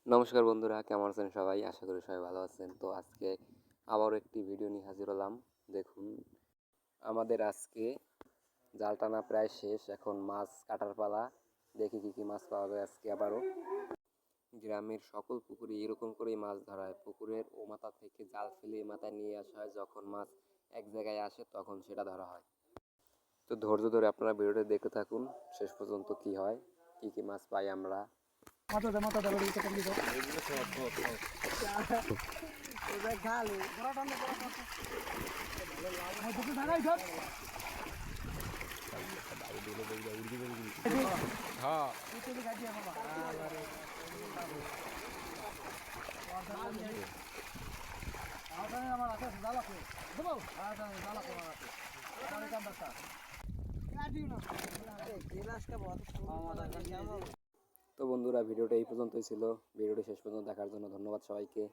নমস্কার বন্ধুরা, কেমন আছেন সবাই? আশা করি সবাই ভালো আছেন। তো আজকে আবারও একটি ভিডিও নিয়ে হাজির হলাম। দেখুন, আমাদের আজকে জাল টানা প্রায় শেষ, এখন মাছ কাটার পালা। দেখি কী কী মাছ পাওয়া যায় আজকে আবারও। গ্রামের সকল পুকুরে এরকম করেই মাছ ধরা হয়। পুকুরের ও মাথা থেকে জাল ফেলে এ মাথায় নিয়ে আসা হয়, যখন মাছ এক জায়গায় আসে তখন সেটা ধরা হয়। তো ধৈর্য ধরে আপনারা ভিডিওটা দেখতে থাকুন শেষ পর্যন্ত, কি হয়, কী কী মাছ পাই আমরা। তো বন্ধুরা, ভিডিওটা এই পর্যন্তই ছিল। ভিডিওটি শেষ পর্যন্ত দেখার জন্য ধন্যবাদ সবাইকে।